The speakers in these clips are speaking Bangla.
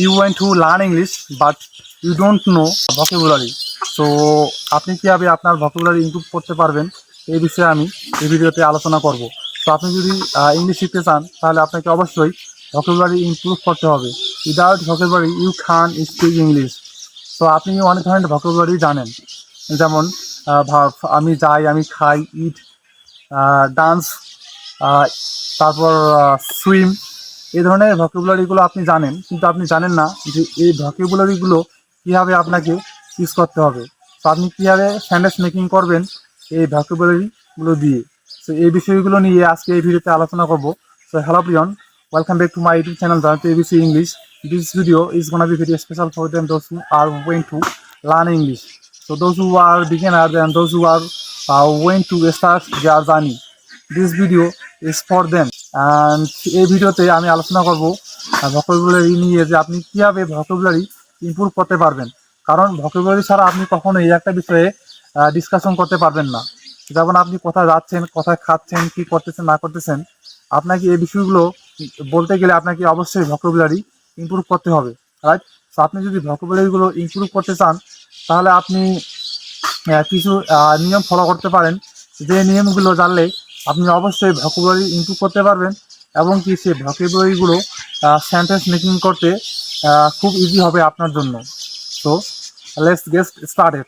you want to learn English but you don't know vocabulary. So আপনি কিভাবে আপনার vocabulary ইমপ্রুভ করতে পারবেন এই বিষয়ে আমি এই ভিডিওতে আলোচনা করব। তো আপনি যদি ইংলিশ শিখতে চান তাহলে আপনাকে অবশ্যই vocabulary ইমপ্রুভ করতে হবে। Without vocabulary you can't speak English. তো আপনি অনেক ধরনের vocabulary জানেন, যেমন ভার্ব, আমি যাই, আমি খাই, ইট, ডান্স, তারপর সুইম, এই ধরনের ভকেবুলারিগুলো আপনি জানেন, কিন্তু আপনি জানেন না যে এই ভকেবুলারিগুলো কীভাবে আপনাকে ইউজ করতে হবে। তো আপনি কীভাবে সেন্টেন্স মেকিং করবেন এই ভকেবুলারিগুলো দিয়ে। তো এই বিষয়গুলো নিয়ে আজকে এই ভিডিওতে আলোচনা করব। So hello Priyan, welcome back to my YouTube channel জানাতে ABC English. This video is gonna be very special for them those who are going to learn English. So those who are beginners and those who are going to start their journey, this video is for them. And এই ভিডিওতে আমি আলোচনা করব ভকেবুলারি নিয়ে, যে আপনি কীভাবে ভকেবুলারি ইমপ্রুভ করতে পারবেন। কারণ ভকেবুলারি ছাড়া আপনি কখনোই একটা বিষয়ে ডিসকাশন করতে পারবেন না। যেমন আপনি কোথায় যাচ্ছেন, কোথায় খাচ্ছেন, কী করতেছেন না করতেছেন, আপনাকে এই বিষয়গুলো বলতে গেলে আপনাকে অবশ্যই ভকেবুলারি ইমপ্রুভ করতে হবে, রাইট? তো আপনি যদি ভকেবুলারিগুলো ইমপ্রুভ করতে চান তাহলে আপনি কিছু নিয়ম ফলো করতে পারেন, যে নিয়মগুলো জানলে আপনি অবশ্যই ভকেবুলারি ইমপ্রুভ করতে পারবেন, এবং কি সেই ভকেবুলারিগুলো সেন্টেন্স মেকিং করতে খুব ইজি হবে আপনার জন্য। So let's get started.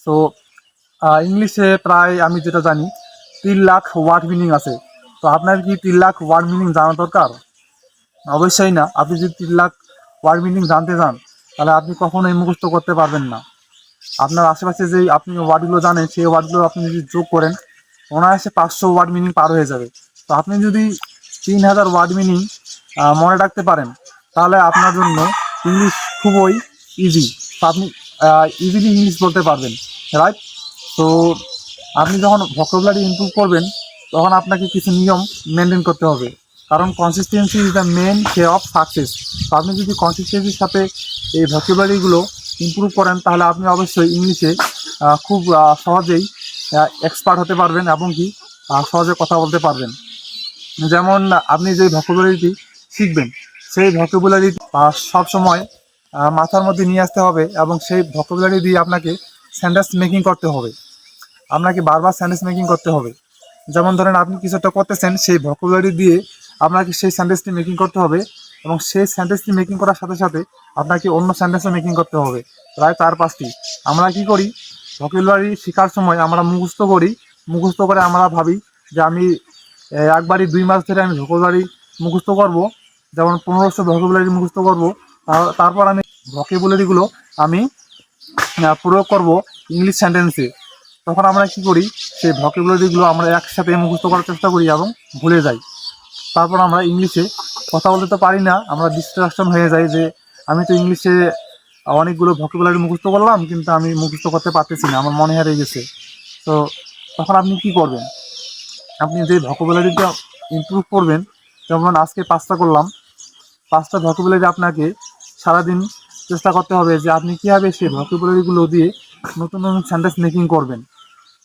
So ইংলিশে প্রায় আমি যেটা জানি 3 লাখ ওয়ার্ড মিনিং আছে। তো আপনার কি 3 লাখ ওয়ার্ড মিনিং জানা দরকার? অবশ্যই না। আপনি যদি 3 লাখ ওয়ার্ড মিনিং জানতে চান তাহলে আপনি কখনোই মুখস্থ করতে পারবেন না। আপনার আশেপাশে যে আপনি ওয়ার্ডগুলো জানেন সেই ওয়ার্ডগুলো আপনি যদি যোগ করেন অনায়াসে 500 ওয়ার্ড মিনিং পার হয়ে যাবে। তো আপনি যদি 3000 ওয়ার্ড মিনিং মনে রাখতে পারেন তাহলে আপনার জন্য ইংলিশ খুবই ইজি। তো আপনি ইজিলি ইংলিশ বলতে পারবেন, রাইট? তো আপনি যখন ভকেবুলারি ইমপ্রুভ করবেন তখন আপনাকে কিছু নিয়ম মেনটেন করতে হবে, কারণ consistency is the main key of success. তো আপনি যদি কনসিস্টেন্সির সাথে এই ভকেবুলারিগুলো ইমপ্রুভ করেন তাহলে আপনি অবশ্যই ইংলিশে খুব সহজেই এক্সপার্ট হতে পারবেন, এবং কি সহজে কথা বলতে পারবেন। যেমন আপনি যে ভকেবুলারিটি শিখবেন সেই ভকেবুলারি সবসময় মাথার মধ্যে নিয়ে আসতে হবে, এবং সেই ভকেবুলারি দিয়ে আপনাকে সেন্টেন্স মেকিং করতে হবে। আপনাকে বারবার সেন্টেন্স মেকিং করতে হবে। যেমন ধরেন আপনি কিছু একটা করতেছেন, সেই ভকেবুলারি দিয়ে আপনাকে সেই সেন্টেন্সটি মেকিং করতে হবে, এবং সেই সেন্টেন্সটি মেকিং করার সাথে সাথে আপনাকে অন্য সেন্টেন্সও মেকিং করতে হবে, প্রায় 4-5টি। আমরা কি করি, ভকেবুলারি শেখার সময় আমরা মুখস্থ করি, মুখস্থ করে আমরা ভাবি যে আমি একবারই 2 মাস ধরে আমি ভকেবুলারি মুখস্থ করব, যেমন 1500 ভকেবুলারি মুখস্থ করব। তারপর আমি ভকেবুলারিগুলো আমি প্রয়োগ করব ইংলিশ সেন্টেন্সে। তখন আমরা কি করি, সেই ভকেবুলারিগুলো আমরা একসাথে মুখস্থ করার চেষ্টা করি এবং ভুলে যাই। তারপর আমরা ইংলিশে কথা বলতে তো পারি না, আমরা ডিস্ট্রাকশন হয়ে যাই যে আমি তো ইংলিশে অনেকগুলো ভকেবুলারি মুখস্থ করলাম কিন্তু আমি মুখস্থ করতে পারতেছি না, আমার মনে হারিয়ে গেছে। তো তখন আপনি কি করবেন, আপনি যে ভকেবুলারিটা ইমপ্রুভ করবেন, যেমন আজকে 5টা করলাম, 5টা ভকেবুলারি আপনাকে সারাদিন চেষ্টা করতে হবে যে আপনি কীভাবে সেই ভকেবুলারিগুলো দিয়ে নতুন নতুন সেন্টেন্স মেকিং করবেন।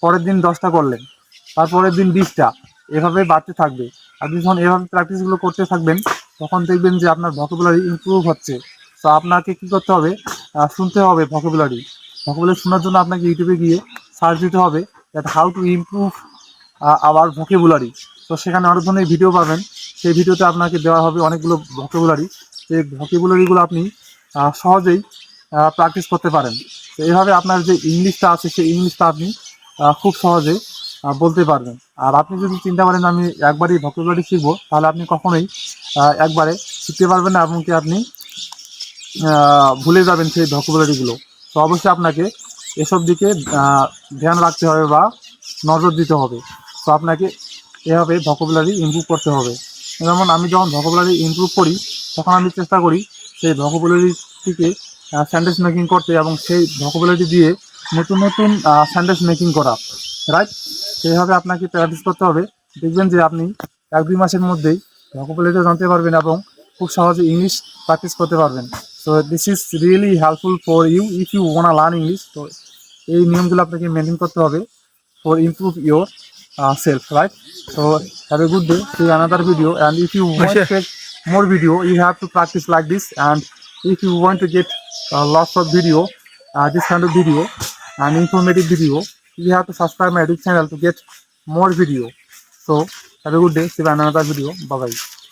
পরের দিন 10টা করলেন, তারপরের দিন 20টা, এভাবে বাড়তে থাকবে। আপনি যখন এভাবে প্র্যাকটিসগুলো করতে থাকবেন তখন দেখবেন যে আপনার ভকেবুলারি ইমপ্রুভ হচ্ছে। তো আপনাকে কী করতে হবে, শুনতে হবে ভকেবুলারি শোনার জন্য আপনাকে ইউটিউবে গিয়ে সার্চ দিতে হবে that how to improve hour vocabulary. তো সেখানে অনেক ধরনের ভিডিও পাবেন, সেই ভিডিওতে আপনাকে দেওয়া হবে অনেকগুলো ভকেবুলারি। সেই ভকেবুলারিগুলো আপনি সহজেই প্র্যাকটিস করতে পারেন। তো এইভাবে আপনার যে ইংলিশটা আছে সেই ইংলিশটা আপনি খুব সহজে বলতে পারবেন। আর আপনি যদি চিন্তা করেন আমি একবারই ভকেবুলারি শিখবো, তাহলে আপনি কখনোই একবারে শিখতে পারবেন না, এবং কি আপনি ভুলে যাবেন সেই ভকেবুলারিগুলো। তো অবশ্যই আপনাকে এসব দিকে ধ্যান রাখতে হবে বা নজর দিতে হবে। তো আপনাকে এভাবে ভকেবুলারি ইমপ্রুভ করতে হবে। যেমন আমি যখন ভকেবুলারি ইমপ্রুভ করি তখন আমি চেষ্টা করি সেই ভকেবুলারিটিকে সেন্টেন্স মেকিং করতে, এবং সেই ভকেবুলারি দিয়ে নতুন নতুন সেন্টেন্স মেকিং করা, রাইট? সেইভাবে আপনাকে প্র্যাকটিস করতে হবে। দেখবেন যে আপনি 1-2 মাসের মধ্যেই ভকেবুলারিটা জানতে পারবেন এবং খুব সহজে ইংলিশ প্র্যাকটিস করতে পারবেন। So this is really helpful for you if you want to learn English. তো এই নিয়মগুলো আপনাকে মেনটেন করতে হবে for improve your self, right? So have a good day. See another video, and if you want to take more video you have to practice like this, and if you want to get lots of video, this kind of video and informative video, you have to subscribe my YouTube channel to get more video. So have a good day. See you in another video. Bye bye.